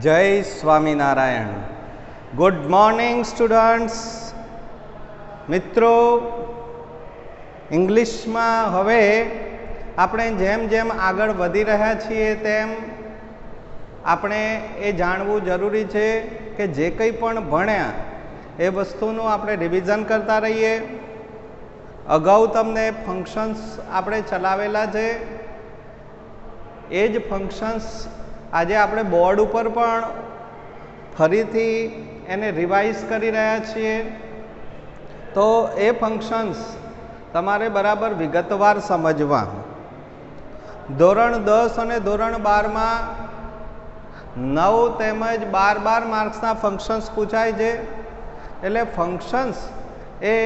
જય Swaminarayan. Good morning students. મિત્રો, ઇંગ્લિશમાં હવે આપણે જેમ જેમ આગળ વધી રહ્યા છીએ તેમ આપણે એ જાણવું જરૂરી છે કે જે કંઈ પણ ભણ્યા એ વસ્તુનું આપણે રિવિઝન કરતા રહીએ. અગાઉ તમને ફંક્શન્સ આપણે ચલાવેલા છે, એ જ ફંક્શન્સ આજે આપણે બોર્ડ ઉપર પણ ફરીથી એને રિવાઇઝ કરી રહ્યા છીએ. તો એ ફંક્શન્સ તમારે બરાબર વિગતવાર સમજવા. ધોરણ 10 અને ધોરણ 12માં 9 તેમજ 12 માર્ક્સના ફંક્શન્સ પૂછાય છે. એટલે ફંક્શન્સ એ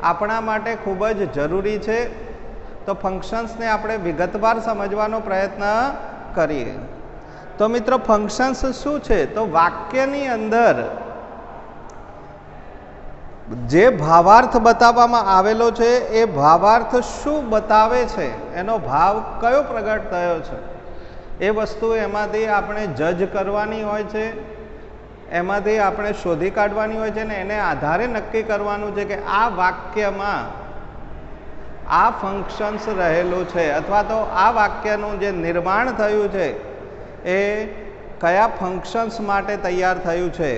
આપણા માટે ખૂબ જ જરૂરી છે. તો ફંક્શન્સને આપણે વિગતવાર સમજવાનો પ્રયત્ન કરીએ. તો મિત્રો, ફંક્શન્સ શું છે? તો વાક્યની અંદર જે ભાવાર્થ બતાવવામાં આવેલો છે એ ભાવાર્થ શું બતાવે છે, એનો ભાવ કયો પ્રગટ થયો છે, એ વસ્તુ એમાંથી આપણે જજ કરવાની હોય છે, એમાંથી આપણે શોધી કાઢવાની હોય છે ને એને આધારે નક્કી કરવાનું છે કે આ વાક્યમાં આ ફંક્શન્સ રહેલું છે અથવા તો આ વાક્યનું જે નિર્માણ થયું છે એ કયા ફંક્શન્સ માટે તૈયાર થયું છે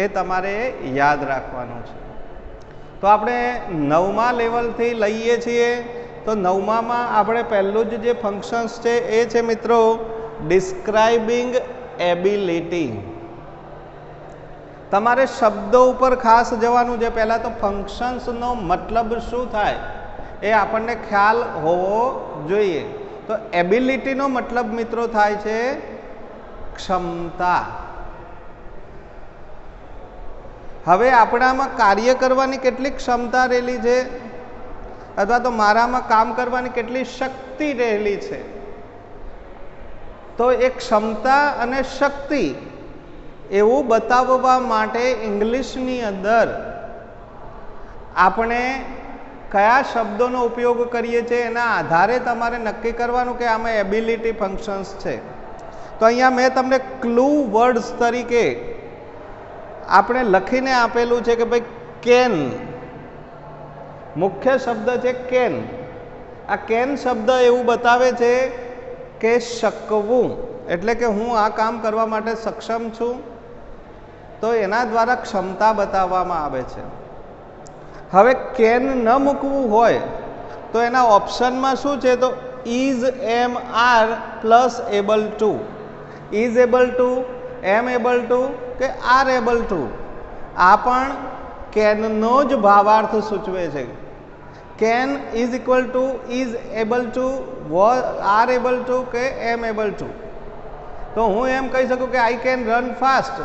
એ તમારે યાદ રાખવાનું છે. તો આપણે 9મા લેવલથી લઈએ છીએ. તો 9મામાં આપણે પહેલું જ જે ફંક્શન્સ છે એ છે મિત્રો ડિસ્ક્રાઇબિંગ એબિલિટી. તમારે શબ્દો ઉપર ખાસ જવાનું છે. પહેલાં તો ફંક્શન્સનો મતલબ શું થાય એ આપણને ખ્યાલ હોવો જોઈએ. તો એબિલિટીનો મતલબ મિત્રો થાય છે ક્ષમતા. હવે આપણામાં કાર્ય કરવાની કેટલી ક્ષમતા રહેલી છે અથવા તો મારામાં કામ કરવાની કેટલી શક્તિ રહેલી છે. તો એ ક્ષમતા અને શક્તિ એવું બતાવવા માટે ઇંગ્લિશની અંદર આપણે કયા શબ્દોનો ઉપયોગ કરીએ છીએ એના આધારે તમારે નક્કી કરવાનું કે આમાં એબિલિટી ફંક્શન્સ છે. તો અહીંયા મેં તમને ક્લુ વર્ડ્સ તરીકે આપણે લખીને આપેલું છે કે ભાઈ કેન, મુખ્ય શબ્દ છે કેન. આ કેન શબ્દ એવું બતાવે છે કે શકવું, એટલે કે હું આ કામ કરવા માટે સક્ષમ છું. તો એના દ્વારા ક્ષમતા બતાવવામાં આવે છે. હવે કેન ન મૂકવું હોય તો એના ઓપ્શનમાં શું છે? તો is, am, are plus able to. Is able to, am able to કે આર એબલ ટુ, આ પણ કેનનો જ ભાવાર્થ સૂચવે છે. Can is equal to is able to, are able to કે એમ એબલ ટુ. તો હું એમ કહી શકું કે આઈ કેન રન ફાસ્ટ,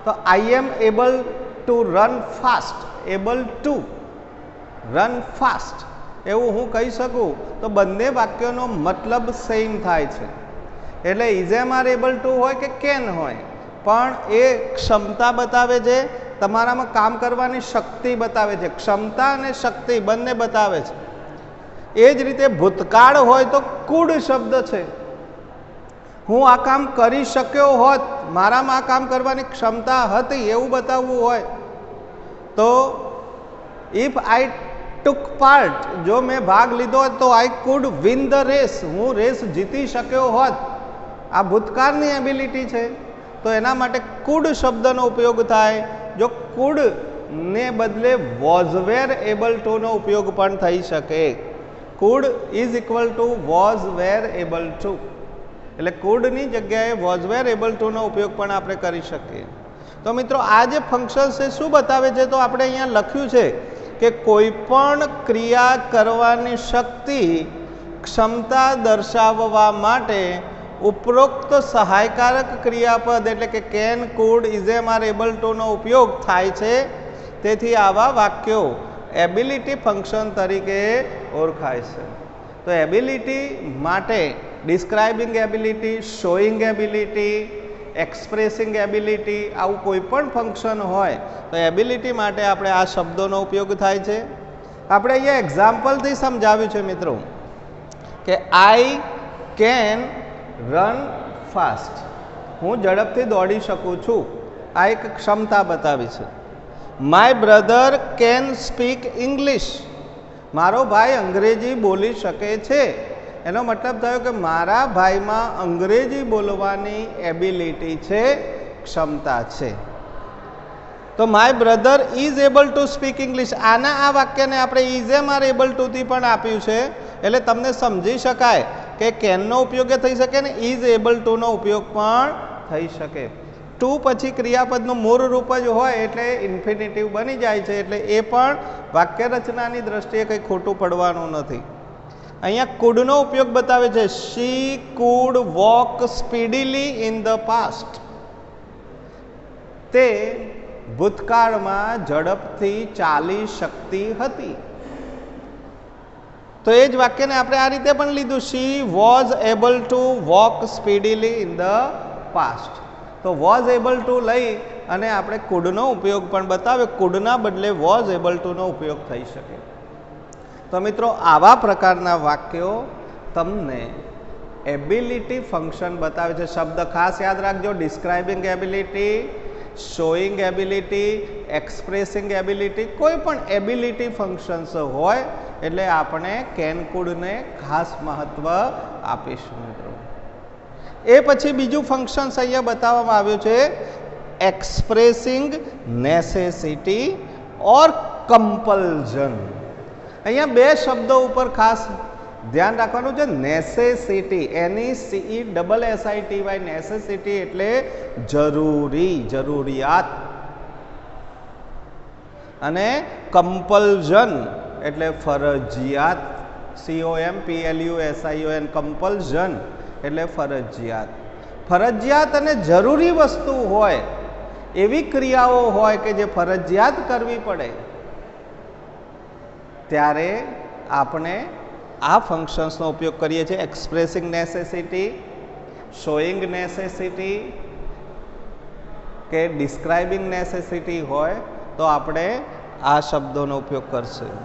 તો I am able to run fast, able to run fast એવું હું કહી શકું. તો બંને વાક્યોનો મતલબ સેમ થાય છે. એટલે is am are able to હોય કે કેન હોય, પણ એ ક્ષમતા બતાવે છે, તમારામાં કામ કરવાની શક્તિ બતાવે છે. ક્ષમતા અને શક્તિ બંને બતાવે છે. એ જ રીતે ભૂતકાળ હોય તો કુડ શબ્દ છે. હું આ કામ કરી શક્યો હોત, મારામાં આ કામ કરવાની ક્ષમતા હતી એવું બતાવવું હોય તો ઇફ આઈ ટુક પાર્ટ, જો મેં ભાગ લીધો હોત તો I could win the race, હું રેસ જીતી શક્યો હોત. આ ભૂતકાળની એબિલિટી છે. તો એના માટે કુડ શબ્દનો ઉપયોગ થાય. જો કુડ ને બદલે વોઝ વેર એબલ ટુનો ઉપયોગ પણ થઈ શકે. Food is equal two was wear able to, એટલે કુડની જગ્યાએ વોઝ વેર એબલ ટુનો ઉપયોગ પણ આપણે કરી શકીએ. તો મિત્રો, આ જે ફંક્શન છે શું બતાવે છે? તો આપણે અહીંયા લખ્યું છે કે કોઈ પણ ક્રિયા કરવાની શક્તિ, ક્ષમતા દર્શાવવા માટે ઉપરોક્ત સહાયકારક ક્રિયાપદ એટલે કે can, could, is am are able ટુનો ઉપયોગ થાય છે. તેથી આવા વાક્યો એબિલિટી ફંક્શન તરીકે ઓળખાય છે. તો એબિલિટી માટે describing ability, showing ability, expressing ability, આવું કોઈ પણ ફંક્શન હોય તો એબિલિટી માટે આપણે આ શબ્દોનો ઉપયોગ થાય છે. આપણે અહીંયા એક્ઝામ્પલથી સમજાવ્યું છે મિત્રો કે આઈ કેન રન ફાસ્ટ. હું ઝડપથી દોડી શકું છું. આ એક ક્ષમતા બતાવી છે. My brother can speak English. મારો ભાઈ અંગ્રેજી બોલી શકે છે. એનો મતલબ થયો કે મારા ભાઈમાં અંગ્રેજી બોલવાની એબિલિટી છે, ક્ષમતા છે. તો my brother is able to speak English. આ વાક્યને આપણે ઇઝ એમ આર એબલ ટુથી પણ આપ્યું છે, એટલે તમને સમજી શકાય કે કેનનો ઉપયોગ થઈ શકે ને ઇઝ એબલ ટુનો ઉપયોગ પણ થઈ શકે. ટુ પછી ક્રિયાપદનું મૂળ રૂપ જ હોય એટલે ઇન્ફિનિટિવ બની જાય છે, એટલે એ પણ વાક્ય રચનાની દ્રષ્ટિએ કંઈ ખોટું પડવાનું નથી. અહીંયા કુડનો ઉપયોગ બતાવે છે. She could walk speedily in the past. તે ભૂતકાળમાં ઝડપથી ચાલી શકતી હતી. તો એ જ વાક્યને આપણે આ રીતે પણ લીધું. She was able to walk speedily in the past. તો વોઝ એબલ ટુ લઈ અને આપણે કુડનો ઉપયોગ પણ બતાવ્યો. કુડના બદલે વોઝ એબલ ટુનો ઉપયોગ થઈ શકે. તો મિત્રો આવા પ્રકારના વાક્યો તમને એબિલિટી ફંક્શન બતાવે છે. શબ્દ ખાસ યાદ રાખજો. Describing ability, showing ability, expressing ability, કોઈ પણ એબિલિટી ફંક્શન્સ હોય એટલે આપણે કેન કુડને ખાસ મહત્વ આપીશું મિત્રો. એ પછી બીજું ફંક્શન્સ અહીંયા બતાવવામાં આવ્યું છે. એક્સપ્રેસિંગ નેસેસિટી ઓર કમ્પલ્ઝન. અહીંયા બે શબ્દો ઉપર ખાસ ધ્યાન રાખવાનું છે. નેસેસિટી, NECESSITY, નેસેસિટી એટલે જરૂરી, જરૂરિયાત. અને કમ્પલ્ઝન એટલે ફરજિયાત. COMPLUSION, કમ્પલ્ઝન એટલે ફરજિયાત. ફરજિયાત અને જરૂરી વસ્તુ હોય, એવી ક્રિયાઓ હોય કે જે ફરજિયાત કરવી પડે, ત્યારે આપણે આ ફંક્શન્સનો ઉપયોગ કરીએ છીએ. એક્સપ્રેસિંગ નેસેસિટી, શોઈંગ નેસેસિટી કે ડિસ્ક્રાઇબિંગ નેસેસિટી હોય તો આપણે આ શબ્દોનો ઉપયોગ કરશું.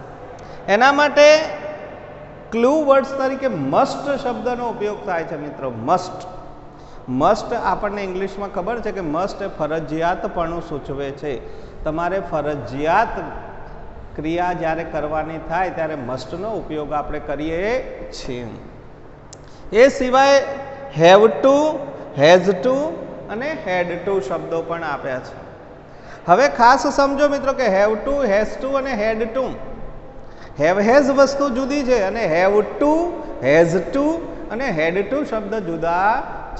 એના માટે ક્લુ વર્ડ્સ તરીકે મસ્ટ શબ્દનો ઉપયોગ થાય છે મિત્રો. મસ્ટ. મસ્ટ આપણને ઇંગ્લિશમાં ખબર છે કે મસ્ટ એ ફરજિયાતપણું સૂચવે છે. તમારે ફરજિયાત ક્રિયા જ્યારે કરવાની થાય ત્યારે મસ્ટનો ઉપયોગ આપણે કરીએ છીએ. એ સિવાય હેવ ટુ, હેઝ ટુ અને હેડ ટુ શબ્દો પણ આપ્યા છે. હવે ખાસ સમજો મિત્રો કે હેવ ટુ, હેઝ ટુ અને હેડ ટુ, હેવ હેઝ વસ્તુ જુદી છે અને હેવ ટુ, હેઝ ટુ અને હેડ ટુ શબ્દ જુદા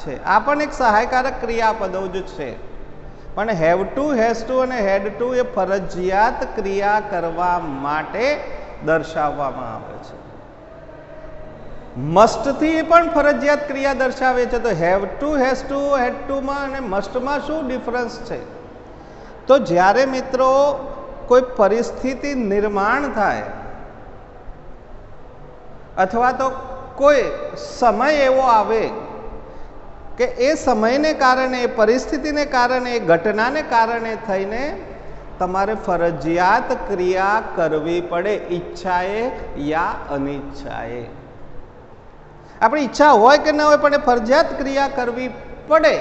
છે. આ પણ એક સહાયકારક ક્રિયાપદો જ છે, પણ હેવ ટુ, હેઝ ટુ અને હેડ ટુ એ ફરજિયાત ક્રિયા કરવા માટે દર્શાવવામાં આવે છે. મસ્ટથી પણ ફરજિયાત ક્રિયા દર્શાવે છે. તો હેવ ટુ, હેઝ ટુ, હેડ ટુમાં અને મસ્ટમાં શું ડિફરન્સ છે? તો જ્યારે મિત્રો કોઈ પરિસ્થિતિ નિર્માણ થાય અથવા તો કોઈ સમય એવો આવે કે એ સમયને કારણે, એ પરિસ્થિતિને કારણે, એ ઘટનાને કારણે થઈને તમારે ફરજિયાત ક્રિયા કરવી પડે, ઈચ્છાએ યા અનિચ્છાએ. આપણી ઈચ્છા હોય કે ન હોય પણ એ ફરજિયાત ક્રિયા કરવી પડે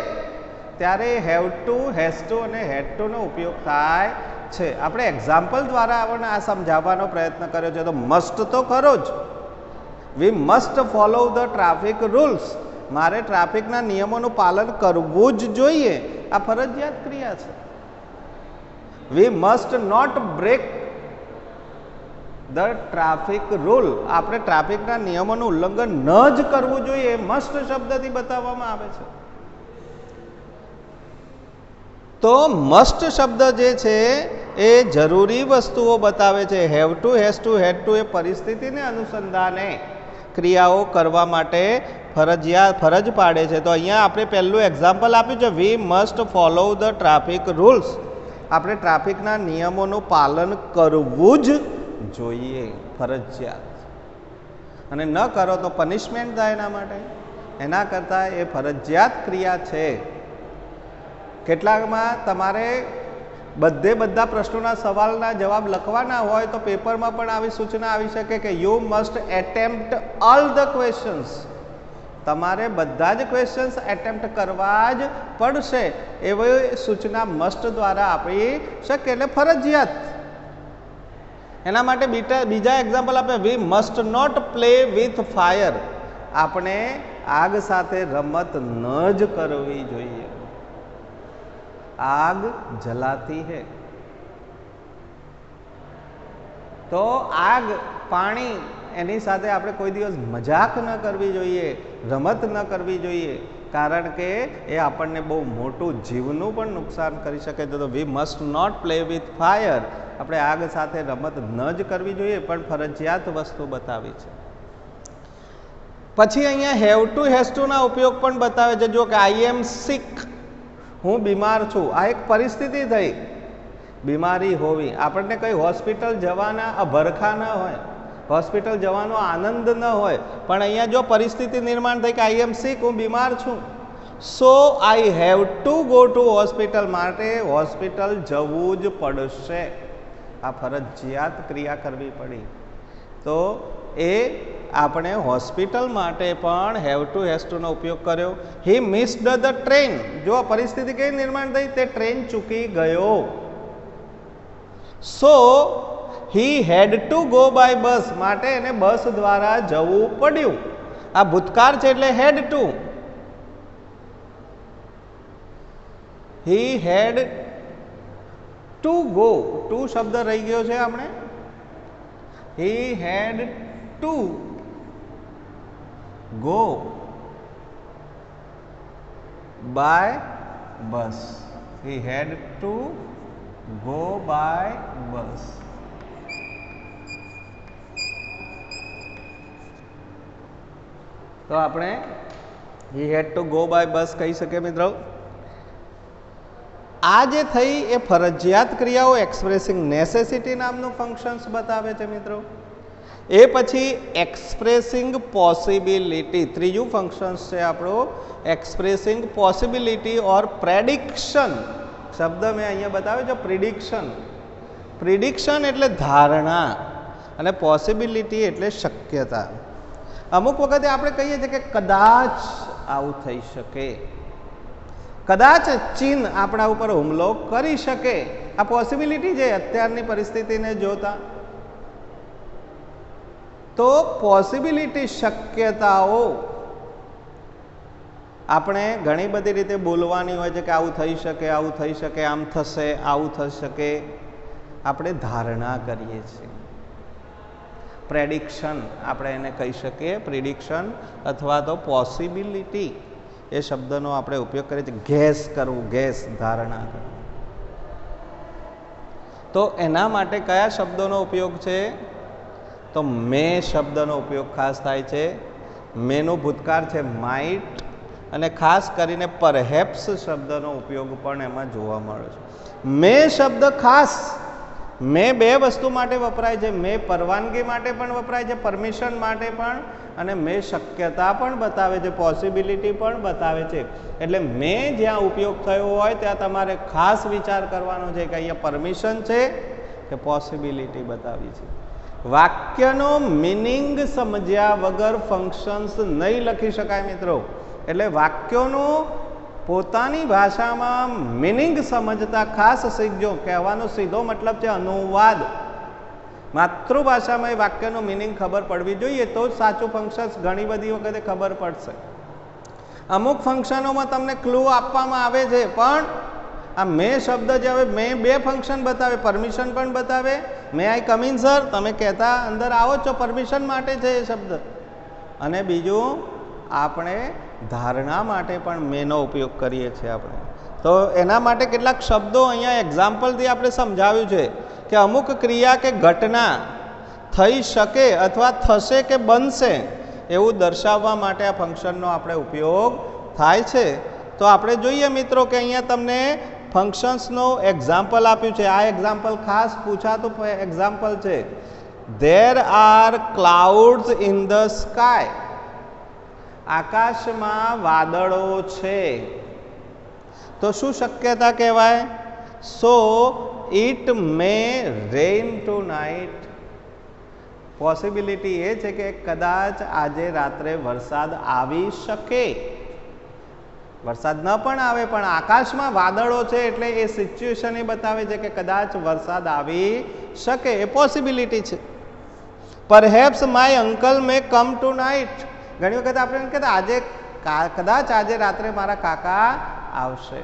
ત્યારે હેવ ટુ, હેઝ ટુ અને હેડ ટુનો ઉપયોગ થાય છે. આપણે એક્ઝામ્પલ દ્વારા આપણને આ સમજાવવાનો પ્રયત્ન કર્યો છે. તો મસ્ટ તો ખરો જ. We must follow the traffic rules. મારે ટ્રાફિકના નિયમોનું પાલન કરવું જ જોઈએ. આ ફરજિયાત ક્રિયા છે. We must not break the traffic rule. આપણે ટ્રાફિકના નિયમોનું ઉલ્લંઘન ન જ કરવું જોઈએ. મસ્ટ શબ્દથી બતાવવામાં આવે છે. તો મસ્ટ શબ્દ જે છે એ જરૂરી વસ્તુઓ બતાવે છે. Have to, has to, had to એ પરિસ્થિતિને અનુસંધાને ક્રિયાઓ કરવા માટે ફરજ પાડે છે. તો અહીંયા આપણે પહેલું એક્ઝામ્પલ આપ્યું છે. We must follow the traffic rules. આપણે ટ્રાફિકના નિયમોનું પાલન કરવું જ જોઈએ, ફરજિયાત. અને ન કરો તો પનિશમેન્ટ થાય એના માટે. એના કરતાં એ ફરજિયાત ક્રિયા છે. કેટલાકમાં તમારે બધા પ્રશ્નોના સવાલના જવાબ લખવાના હોય તો પેપરમાં પણ આવી સૂચના આવી શકે કે you must attempt all the questions. તમારે બધા જ ક્વેશ્ચન્સ એટેમ્પ્ટ કરવા જ પડશે એવી સૂચના મસ્ટ દ્વારા આપી શકે, એટલે ફરજિયાત. એના માટે બીજા એક્ઝામ્પલ આપે, we must not play with fire. આપણે આગ સાથે રમત ન જ કરવી જોઈએ. આગ જલાતી है. તો આગ, પાણી, એની સાથે આપણે કોઈ દિવસ મજાક ન કરવી જોઈએ, રમત ન કરવી જોઈએ, કારણ કે એ આપણને બહુ મોટું જીવનું પણ નુકસાન કરી શકે. તો we must not play with fire. આપણે આગ સાથે રમત ન જ કરવી જોઈએ, પણ ફરજિયાત વસ્તુ બતાવી છે. પછી અહીંયા હેવ ટુ હેઝ ટુ ના ઉપયોગ પણ બતાવે છે. જો કે આઈ એમ સિક, હું બીમાર છું, આ એક પરિસ્થિતિ થઈ, બીમારી હોવી. આપણને કઈ હોસ્પિટલ જવાના અભરખા ન હોય, હોસ્પિટલ જવાનો આનંદ ન હોય, પણ અહીંયા જો પરિસ્થિતિ નિર્માણ થઈ કે આઈ એમ સિક, હું બીમાર છું, so I have to go to hospital, માટે હોસ્પિટલ જવું જ પડશે. આ ફરજિયાત ક્રિયા કરવી પડી. તો એ આપણે હોસ્પિટલ માટે પણ હેવ ટુ હેઝ ટુ નો ઉપયોગ કર્યો. હી મિસ્ડ ધ ટ્રેન, જો પરિસ્થિતિ કઈ નિર્માણ થઈ, તે ટ્રેન ચૂકી ગયો. સો હી હેડ ટુ ગો બાય બસ, માટે એને બસ દ્વારા જવું પડ્યું. આ ભૂતકાળ છે એટલે had to. He had to go, to શબ્દ રહી ગયો છે આપણે. He had to go by bus. He had to go by bus. તો આપણે he had to go by bus કહી શકીએ મિત્રો. આ જે થઈ એ ફરજિયાત ક્રિયાઓ, એક્સપ્રેસિંગ નેસેસિટી નામનું ફંક્શન્સ બતાવે છે મિત્રો. એ પછી એક્સપ્રેસિંગ પોસિબિલિટી, ત્રીજું ફંક્શન્સ છે આપણું એક્સપ્રેસિંગ પોસિબિલિટી ઓર પ્રેડિક્શન. શબ્દ મેં અહીંયા બતાવ્યો છે પ્રિડિક્શન. પ્રિડિક્શન એટલે ધારણા અને પોસિબિલિટી એટલે શક્યતા. અમુક વખતે આપણે કહીએ છીએ કે કદાચ આવું થઈ શકે, કદાચ ચીન આપણા ઉપર હુમલો કરી શકે. આ પોસિબિલિટી છે અત્યારની પરિસ્થિતિને જોતા. તો પોસિબિલિટી, શક્યતાઓ આપણે ઘણી બધી રીતે બોલવાની હોય છે કે આવું થઈ શકે, આવું થઈ શકે, આમ થશે, આવું થઈ શકે. આપણે ધારણા કરીએ છીએ. પ્રેડિક્શન આપણે એને કહી શકીએ, પ્રિડિક્શન અથવા તો પોસિબિલિટી, એ શબ્દનો આપણે ઉપયોગ કરીએ છીએ. ગેસ કરવું, ગેસ, ધારણા કરવું. તો એના માટે કયા શબ્દોનો ઉપયોગ છે? તો મે શબ્દનો ઉપયોગ ખાસ થાય છે. મેનું ભૂતકાળ છે માઇટ, અને ખાસ કરીને પરહેપ્સ શબ્દનો ઉપયોગ પણ એમાં જોવા મળે છે. મે શબ્દ ખાસ મેં બે વસ્તુ માટે વપરાય છે. મેં પરવાનગી માટે પણ વપરાય છે, પરમિશન માટે પણ, અને મેં શક્યતા પણ બતાવે છે, પોસિબિલિટી પણ બતાવે છે. એટલે મેં જ્યાં ઉપયોગ થયો હોય ત્યાં તમારે ખાસ વિચાર કરવાનો છે કે અહીંયા પરમિશન છે કે પોસિબિલિટી બતાવી છે. વાક્યનો મિનિંગ સમજ્યા વગર ફંક્શન્સ નહીં લખી શકાય મિત્રો. એટલે વાક્યોનું પોતાની ભાષામાં મિનિંગ સમજતા ખાસ શીખજો. કહેવાનો સીધો મતલબ છે અનુવાદ. માતૃભાષામાં એ વાક્યનો મિનિંગ ખબર પડવી જોઈએ, તો જ સાચું ફંક્શન્સ ઘણી બધી વખતે ખબર પડશે. અમુક ફંક્શનોમાં તમને ક્લુ આપવામાં આવે છે, પણ આ મેં શબ્દ જે હવે મેં બે ફંક્શન બતાવે, પરમિશન પણ બતાવે. મે આઈ કમ ઇન સર, તમે કહેતા અંદર આવો છો, પરમિશન માટે છે એ શબ્દ. અને બીજું આપણે ધારણા માટે પણ મેનો ઉપયોગ કરીએ છીએ આપણે. તો એના માટે કેટલાક શબ્દો અહીંયા એક્ઝામ્પલથી આપણે સમજાવ્યું છે કે અમુક ક્રિયા કે ઘટના થઈ શકે અથવા થશે કે બનશે એવું દર્શાવવા માટે આ ફંક્શનનો આપણે ઉપયોગ થાય છે. તો આપણે જોઈએ મિત્રો કે અહીંયા તમને ફંક્શન્સનો એક્ઝામ્પલ આપ્યું છે. આ એક્ઝામ્પલ ખાસ પૂછાતું એક્ઝામ્પલ છે. There are clouds in the sky. આકાશમાં વાદળો છે. તો શું શક્યતા કહેવાય? So it may rain tonight. Possibility એ છે કે કદાચ આજે રાત્રે વરસાદ આવી શકે, વરસાદ ન પણ આવે પણ આકાશમાં વાદળો છે એટલે એ સિચ્યુએશન એ બતાવે છે કે કદાચ વરસાદ આવી શકે, એ પોસિબિલિટી છે. Perhaps my uncle may come tonight, ઘણી વખત આપણે એમ કહેતા આજે કદાચ આજે રાત્રે મારા કાકા આવશે,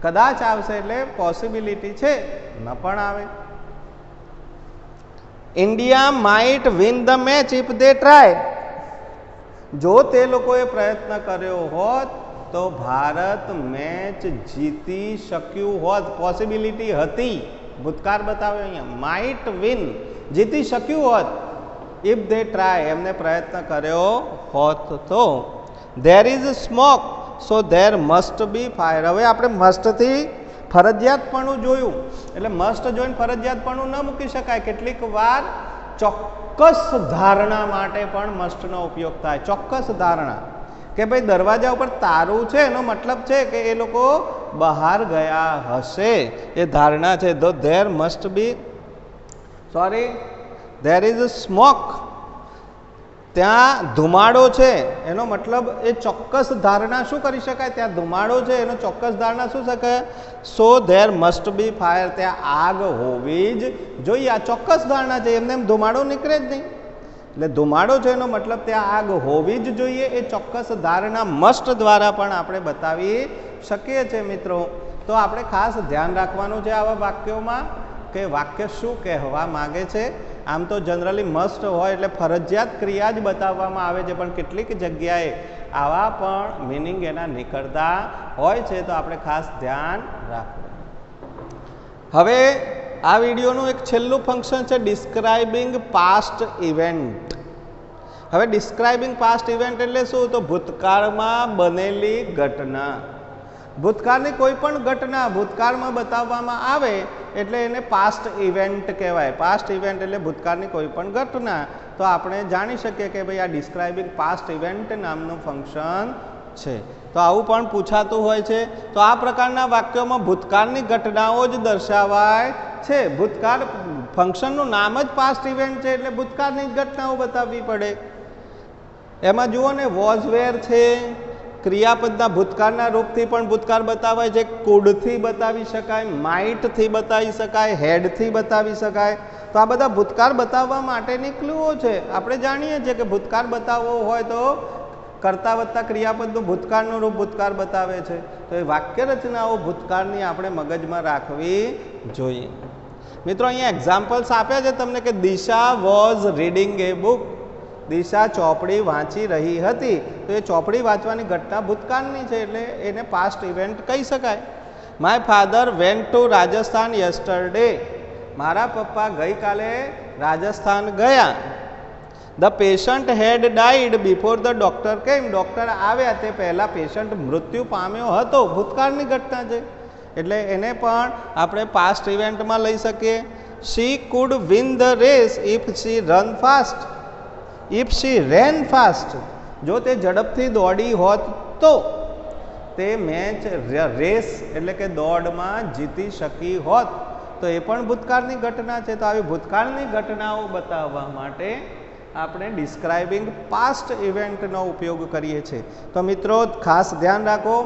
કદાચ આવશે એટલે પોસિબિલિટી છે, ન પણ આવે. India might win the match if they try, જો તે લોકોએ પ્રયત્ન કર્યો હોત તો ભારત મેચ જીતી શક્યું હોત, પોસિબિલિટી હતી, ભૂતકાળ બતાવ્યો અહીંયા. માઇટ વિન, જીતી શક્યું હોત, ઇફ દે ટ્રાય, એમને પ્રયત્ન કર્યો હોત તો. There is smoke so there must be fire. હવે આપણે મસ્ટથી ફરજિયાતપણું જોયું, એટલે મસ્ટ જોઈને ફરજિયાતપણું ન મૂકી શકાય. કેટલીક વાર ચોક્કસ ધારણા માટે પણ મસ્ટનો ઉપયોગ થાય. ચોક્કસ ધારણા કે ભાઈ દરવાજા ઉપર તારું છે, એનો મતલબ છે કે એ લોકો બહાર ગયા હશે, એ ધારણા છે. There must be there is smoke, ત્યાં ધુમાડો છે, એનો મતલબ એ ચોક્કસ ધારણા શું કરી શકાય, ત્યાં ધુમાડો છે, એનો ચોક્કસ ધારણા શું શકાય, સો ધેર મસ્ટ બી ફાયર, ત્યાં આગ હોવી જ જોઈએ. આ ચોક્કસ ધારણા છે, એમને એમ ધુમાડો નીકળે જ નહીં, એટલે ધુમાડો છે એનો મતલબ ત્યાં આગ હોવી જ જોઈએ, એ ચોક્કસ ધારણા મસ્ટ દ્વારા પણ આપણે બતાવી શકીએ છીએ. મિત્રો, તો આપણે ખાસ ધ્યાન રાખવાનું છે આવા વાક્યોમાં કે વાક્ય શું કહેવા માગે છે. આમ તો જનરલી મસ્ટ હોય એટલે ફરજિયાત ક્રિયા જ બતાવવામાં આવે છે, પણ કેટલીક જગ્યાએ આવા પણ મિનિંગ એના નીકળતા હોય છે, તો આપણે ખાસ ધ્યાન રાખવું. હવે આ વિડીયોનું એક છેલ્લું ફંક્શન છે ડિસ્ક્રાઇબિંગ પાસ્ટ ઇવેન્ટ. હવે ડિસ્ક્રાઇબિંગ પાસ્ટ ઇવેન્ટ એટલે શું, તો ભૂતકાળમાં બનેલી ઘટના, ભૂતકાળની કોઈ પણ ઘટના ભૂતકાળમાં બતાવવામાં આવે એટલે એને પાસ્ટ ઇવેન્ટ કહેવાય. પાસ્ટ ઇવેન્ટ એટલે ભૂતકાળની કોઈ પણ ઘટના. તો આપણે જાણી શકીએ કે ભાઈ આ ડિસ્ક્રાઇબિંગ પાસ્ટ ઇવેન્ટ નામનું ફંક્શન છે. તો આવું પણ પૂછાતું હોય છે. તો આ પ્રકારના વાક્યોમાં ભૂતકાળની ઘટનાઓ જ દર્શાવાય છે. ભૂતકાળ ફંક્શનનું નામ જ પાસ્ટ ઇવેન્ટ છે એટલે ભૂતકાળની જ ઘટનાઓ બતાવવી પડે. એમાં જુઓ ને, વોઝ વેર છે, ક્રિયાપદના ભૂતકાળના રૂપથી પણ ભૂતકાળ બતાવાય છે. કુડથી બતાવી શકાય, માઇટથી બતાવી શકાય, હેડથી બતાવી શકાય. તો આ બધા ભૂતકાળ બતાવવા માટેની ક્લુઓ છે. આપણે જાણીએ છીએ કે ભૂતકાળ બતાવવો હોય તો કરતા વત્તા ક્રિયાપદનું ભૂતકાળનું રૂપ ભૂતકાળ બતાવે છે. તો એ વાક્ય રચનાઓ ભૂતકાળની આપણે મગજમાં રાખવી જોઈએ. મિત્રો, અહીંયા એક્ઝામ્પલ્સ આપ્યા છે તમને કે દિશા વોઝ રીડિંગ એ બુક, દિશા ચોપડી વાંચી રહી હતી. તો એ ચોપડી વાંચવાની ઘટના ભૂતકાળની છે એટલે એને પાસ્ટ ઇવેન્ટ કહી શકાય. My father went to Rajasthan yesterday, મારા પપ્પા ગઈકાલે રાજસ્થાન ગયા. The patient had died before the doctor came, doctor આવ્યા તે પહેલાં પેશન્ટ મૃત્યુ પામ્યો હતો, ભૂતકાળની ઘટના છે એટલે એને પણ આપણે પાસ્ટ ઇવેન્ટમાં લઈ શકીએ. She could win the race if she run fast, if she ran fast, જો તે ઝડપથી દોડી હોત તો તે મેચ રેસ એટલે કે દોડમાં જીતી શકી હોત. તો એ પણ ભૂતકાળની ઘટના છે. તો આવી ભૂતકાળની ઘટનાઓ બતાવવા માટે આપણે ડિસ્ક્રાઇબિંગ પાસ્ટ ઇવેન્ટનો ઉપયોગ કરીએ છીએ. તો મિત્રો, ખાસ ધ્યાન રાખો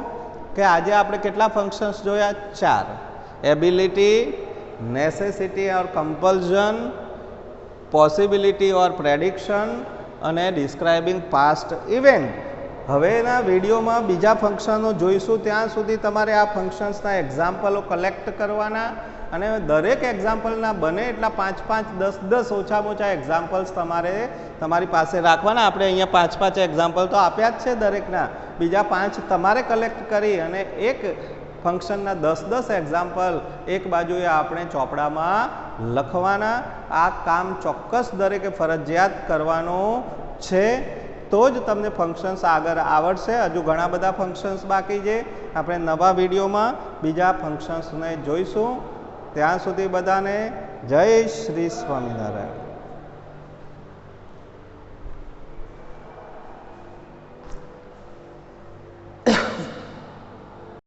કે આજે આપણે કેટલા ફંક્શન્સ જોયા? 4. એબિલિટી, નેસેસિટી ઓર કમ્પલ્ઝન, પોસિબિલિટી ઓર પ્રેડિક્શન અને ડિસ્ક્રાઇબિંગ પાસ્ટ ઇવેન્ટ. હવેના વિડીયોમાં બીજા ફંક્શનો જોઈશું. ત્યાં સુધી તમારે આ ફંક્શન્સના એક્ઝામ્પલો કલેક્ટ કરવાના અને દરેક એક્ઝામ્પલના બને એટલા 5, 5, 10, 10 ઓછામાં ઓછા એક્ઝામ્પલ્સ તમારે તમારી પાસે રાખવાના. આપણે અહીંયા 5, 5 એક્ઝામ્પલ તો આપ્યા જ છે દરેકના, બીજા 5 તમારે કલેક્ટ કરી અને એક ફંક્શનના 10, 10 એક્ઝામ્પલ એક બાજુએ આપણે ચોપડામાં લખવાના. આ કામ ચોક્કસ દરેકે ફરજિયાત કરવાનું છે, તો જ તમને ફંક્શન્સ આગળ આવડશે. હજુ ઘણા બધા ફંક્શન્સ બાકી છે. આપણે નવા વિડીયોમાં બીજા ફંક્શન્સને જોઈશું. ત્યાં સુધી બધાને જય શ્રી સ્વામિનારાયણ.